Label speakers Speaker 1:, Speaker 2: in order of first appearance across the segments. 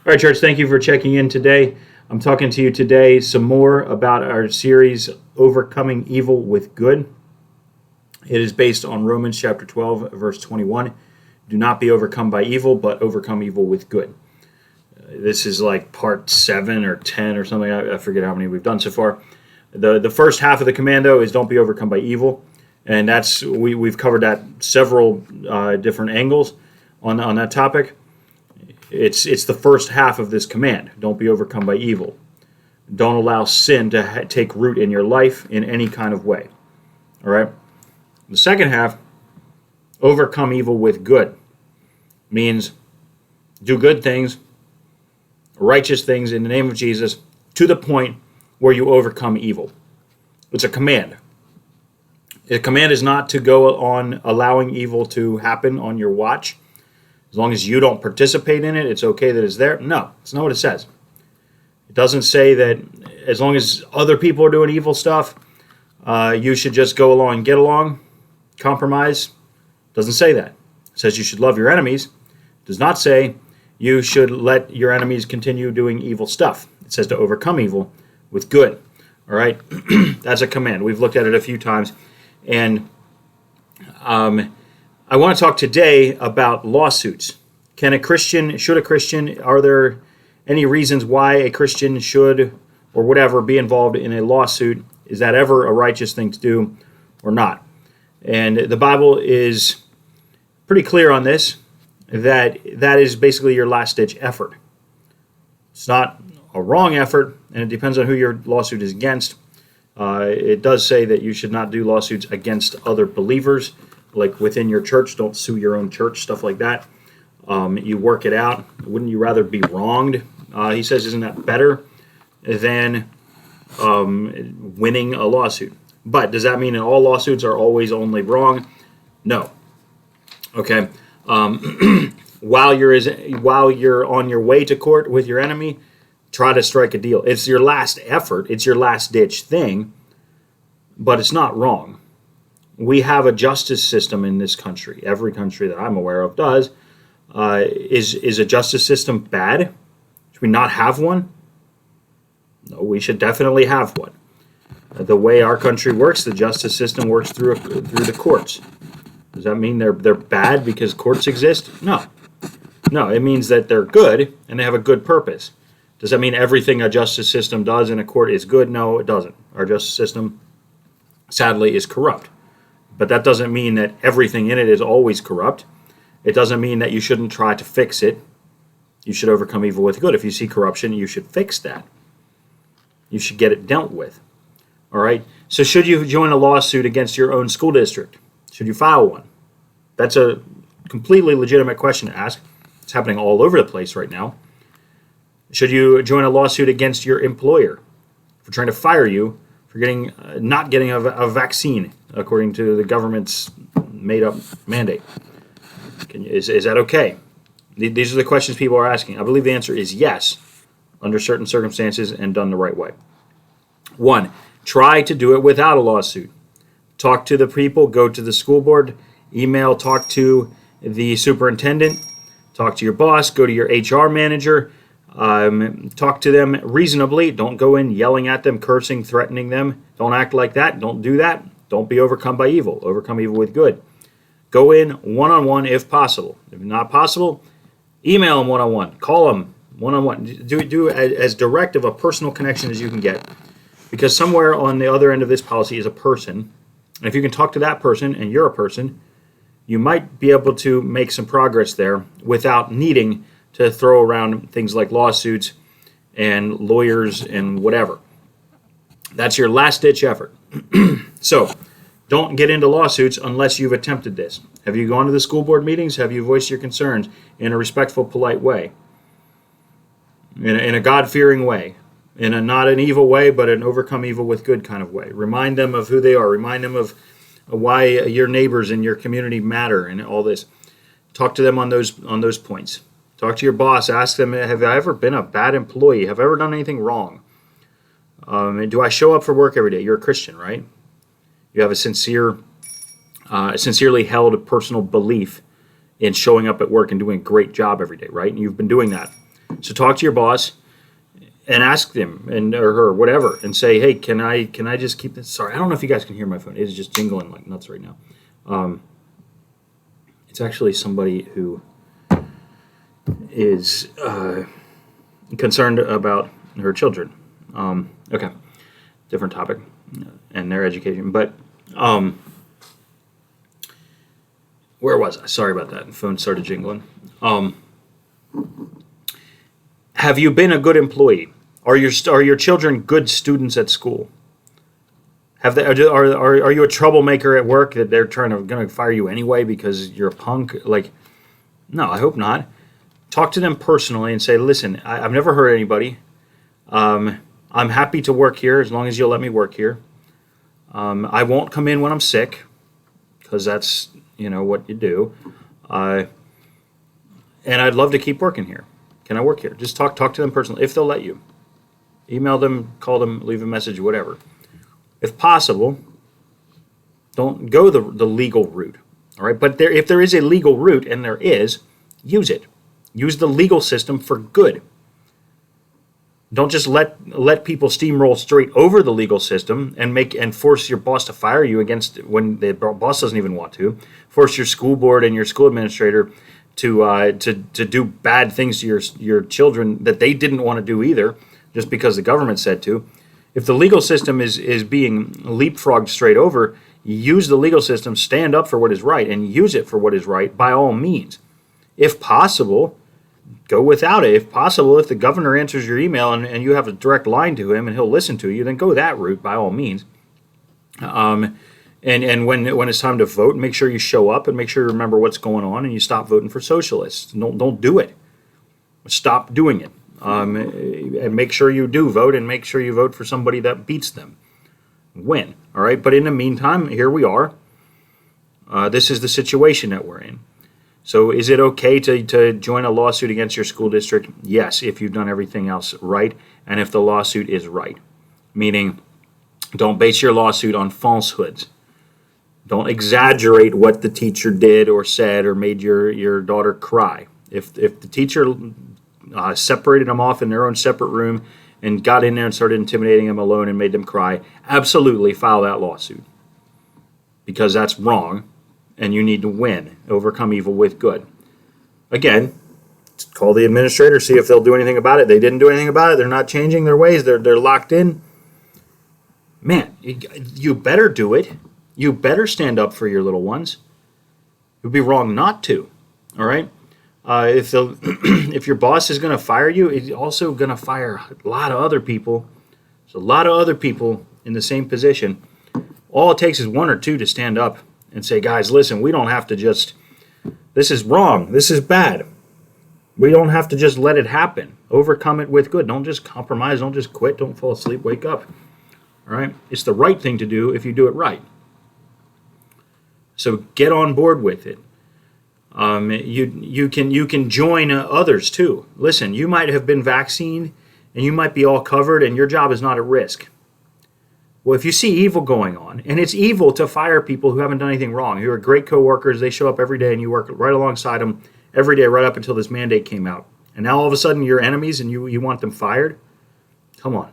Speaker 1: All right, church, thank you for checking in today. I'm talking to you today some more about our series, Overcoming Evil with Good. It is based on Romans chapter 12, verse 21. Do not be overcome by evil, but overcome evil with good. This is like part 7 or 10 or something. I forget how many we've done so far. The first half of the commando is don't be overcome by evil. And we've covered that several different angles on that topic. It's the first half of this command. Don't be overcome by evil. Don't allow sin to take root in your life in any kind of way. All right? The second half, overcome evil with good, means do good things, righteous things in the name of Jesus to the point where you overcome evil. It's a command. The command is not to go on allowing evil to happen on your watch. As long as you don't participate in it, it's okay that it's there. No, it's not what it says. It doesn't say that as long as other people are doing evil stuff, you should just go along and get along, compromise. It doesn't say that. It says you should love your enemies. It does not say you should let your enemies continue doing evil stuff. It says to overcome evil with good. All right? That's a command. We've looked at it a few times. And I want to talk today about lawsuits. Should a Christian, are there any reasons why a Christian should or whatever be involved in a lawsuit? Is that ever a righteous thing to do or not? And the Bible is pretty clear on this, that is basically your last-ditch effort. It's not a wrong effort, and it depends on who your lawsuit is against. It does say that you should not do lawsuits against other believers, like within your church. Don't sue your own church, stuff like that. You work it out. Wouldn't you rather be wronged? He says, isn't that better than winning a lawsuit? But does that mean that all lawsuits are always only wrong? No. Okay. While you're on your way to court with your enemy, try to strike a deal. It's your last effort. It's your last ditch thing, but it's not wrong. We have a justice system in this country. Every country that I'm aware of does. Is a justice system bad? Should we not have one? No, we should definitely have one. The way our country works, the justice system works through the courts. Does that mean they're bad because courts exist? No. No, it means that they're good and they have a good purpose. Does that mean everything a justice system does in a court is good? No, it doesn't. Our justice system, sadly, is corrupt. But that doesn't mean that everything in it is always corrupt. It doesn't mean that you shouldn't try to fix it. You should overcome evil with good. If you see corruption, you should fix that. You should get it dealt with. All right? So should you join a lawsuit against your own school district? Should you file one? That's a completely legitimate question to ask. It's happening all over the place right now. Should you join a lawsuit against your employer for trying to fire you for not getting a vaccine according to the government's made-up mandate? Is that okay? These are the questions people are asking. I believe the answer is yes, under certain circumstances and done the right way. 1, try to do it without a lawsuit. Talk to the people, go to the school board, email, talk to the superintendent, talk to your boss, go to your HR manager, talk to them reasonably. Don't go in yelling at them, cursing, threatening them. Don't act like that. Don't do that. Don't be overcome by evil. Overcome evil with good. Go in one-on-one if possible. If not possible, email them one-on-one. Call them one-on-one. Do as direct of a personal connection as you can get. Because somewhere on the other end of this policy is a person. And if you can talk to that person and you're a person, you might be able to make some progress there without needing to throw around things like lawsuits and lawyers and whatever. That's your last-ditch effort. So, don't get into lawsuits unless you've attempted this. Have you gone to the school board meetings? Have you voiced your concerns in a respectful, polite way? In a God-fearing way? In a not an evil way, but an overcome evil with good kind of way? Remind them of who they are. Remind them of why your neighbors in your community matter and all this. Talk to them on those points. Talk to your boss. Ask them, have I ever been a bad employee? Have I ever done anything wrong? Do I show up for work every day? You're a Christian, right? You have a sincerely held personal belief in showing up at work and doing a great job every day, right? And you've been doing that. So talk to your boss and ask them or her, whatever, and say, hey, can I just keep this? Sorry, I don't know if you guys can hear my phone. It's just jingling like nuts right now. It's actually somebody who is concerned about her children. Okay, different topic and their education. But where was I? Sorry about that. The phone started jingling. Have you been a good employee? Are your children good students at school? Are you a troublemaker at work that they're going to fire you anyway because you're a punk? Like, no, I hope not. Talk to them personally and say, listen, I've never hurt anybody. I'm happy to work here as long as you'll let me work here. I won't come in when I'm sick because that's, what you do. And I'd love to keep working here. Can I work here? Just talk to them personally if they'll let you. Email them, call them, leave a message, whatever. If possible, don't go the legal route. All right, but if there is a legal route, and there is, use it. Use the legal system for good. Don't just let people steamroll straight over the legal system and force your boss to fire you when the boss doesn't even want to. Force your school board and your school administrator to do bad things to your children that they didn't want to do either, just because the government said to. If the legal system is being leapfrogged straight over, use the legal system, stand up for what is right, and use it for what is right by all means. If possible, go without it. If possible, if the governor answers your email and you have a direct line to him and he'll listen to you, then go that route by all means. And when it's time to vote, make sure you show up and make sure you remember what's going on and you stop voting for socialists. Don't do it. Stop doing it. And make sure you do vote and make sure you vote for somebody that beats them. Win. All right. But in the meantime, here we are. This is the situation that we're in. So is it okay to join a lawsuit against your school district? Yes, if you've done everything else right and if the lawsuit is right. Meaning, don't base your lawsuit on falsehoods. Don't exaggerate what the teacher did or said or made your daughter cry. If the teacher separated them off in their own separate room and got in there and started intimidating them alone and made them cry, absolutely file that lawsuit. Because that's wrong. And you need to win, overcome evil with good. Again, call the administrator, see if they'll do anything about it. They didn't do anything about it. They're not changing their ways. They're locked in. Man, you better do it. You better stand up for your little ones. It would be wrong not to. All right. If your boss is going to fire you, he's also going to fire a lot of other people. There's a lot of other people in the same position. All it takes is one or two to stand up and say, guys, listen, we don't have to this is wrong. This is bad. We don't have to just let it happen. Overcome it with good. Don't just compromise. Don't just quit. Don't fall asleep. Wake up. All right? It's the right thing to do if you do it right. So get on board with it. You can join others too. Listen, you might have been vaccinated and you might be all covered and your job is not at risk. Well, if you see evil going on, and it's evil to fire people who haven't done anything wrong, who are great coworkers, they show up every day and you work right alongside them every day right up until this mandate came out. And now all of a sudden you're enemies and you want them fired? Come on.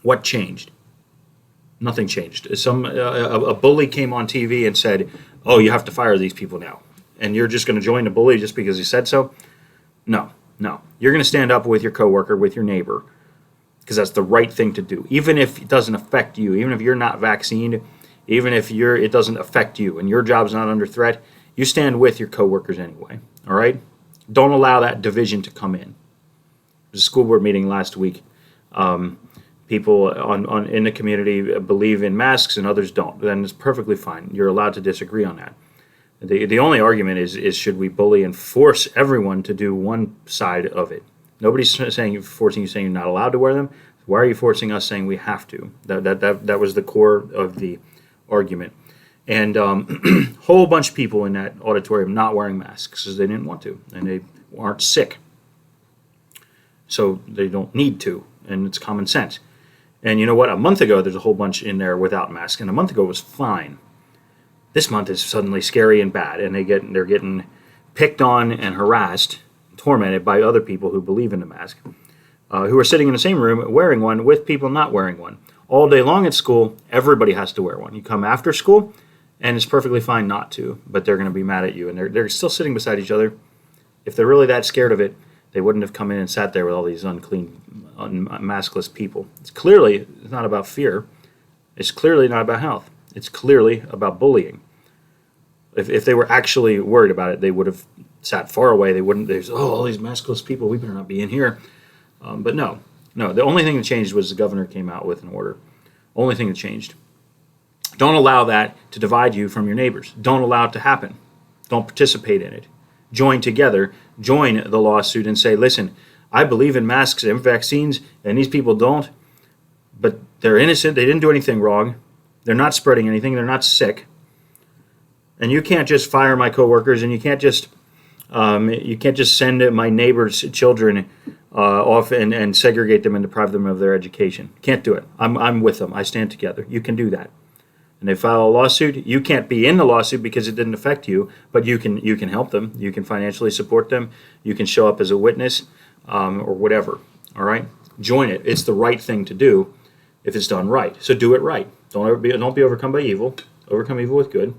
Speaker 1: What changed? Nothing changed. A bully came on TV and said, oh, you have to fire these people now. And you're just going to join the bully just because he said so? No. You're going to stand up with your coworker, with your neighbor, because that's the right thing to do. Even if it doesn't affect you, even if you're not vaccinated, even if it doesn't affect you and your job's not under threat, you stand with your coworkers anyway. All right? Don't allow that division to come in. There was a school board meeting last week. People in the community believe in masks and others don't. Then it's perfectly fine. You're allowed to disagree on that. The only argument is should we bully and force everyone to do one side of it? Nobody's forcing you saying you're not allowed to wear them. Why are you forcing us saying we have to? That was the core of the argument. And whole bunch of people in that auditorium not wearing masks because they didn't want to and they aren't sick. So they don't need to, and it's common sense. And you know what? A month ago, there's a whole bunch in there without masks, and a month ago was fine. This month is suddenly scary and bad, and they're getting picked on and harassed tormented by other people who believe in the mask, who are sitting in the same room wearing one with people not wearing one. All day long at school, everybody has to wear one. You come after school, and it's perfectly fine not to, but they're going to be mad at you, and they're still sitting beside each other. If they're really that scared of it, they wouldn't have come in and sat there with all these unclean, maskless people. It's clearly not about fear. It's clearly not about health. It's clearly about bullying. If they were actually worried about it, they would have sat far away. They wouldn't. There's all these maskless people. We better not be in here. But no. The only thing that changed was the governor came out with an order. Only thing that changed. Don't allow that to divide you from your neighbors. Don't allow it to happen. Don't participate in it. Join together. Join the lawsuit and say, listen, I believe in masks and vaccines, and these people don't, but they're innocent. They didn't do anything wrong. They're not spreading anything. They're not sick. And you can't just fire my coworkers, and you can't just send my neighbors' children off and segregate them and deprive them of their education. Can't do it. I'm with them. I stand together. You can do that. And they file a lawsuit. You can't be in the lawsuit because it didn't affect you, but you can help them. You can financially support them. You can show up as a witness or whatever. All right, join it. It's the right thing to do if it's done right. So do it right. Don't be overcome by evil. Overcome evil with good.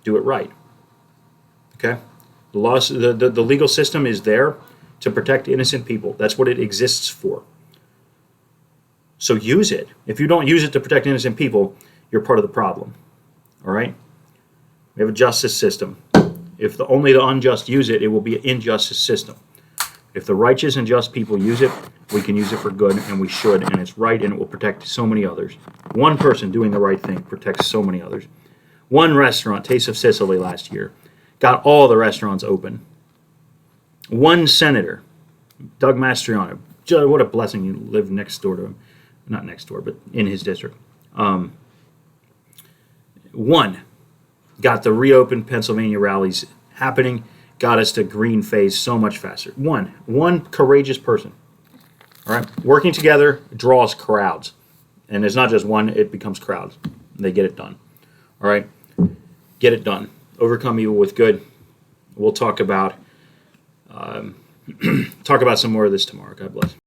Speaker 1: Do it right. Okay. The legal system is there to protect innocent people. That's what it exists for. So use it. If you don't use it to protect innocent people, you're part of the problem. All right? We have a justice system. If only the unjust use it, it will be an injustice system. If the righteous and just people use it, we can use it for good, and we should, and it's right, and it will protect so many others. One person doing the right thing protects so many others. One restaurant, Taste of Sicily last year, got all the restaurants open. One senator, Doug Mastriano, what a blessing you live next door to him. Not next door, but in his district. One got the reopened Pennsylvania rallies happening, got us to green phase so much faster. One courageous person. All right, working together draws crowds. And it's not just one, it becomes crowds. They get it done. All right, get it done. Overcome evil with good. We'll talk about some more of this tomorrow. God bless.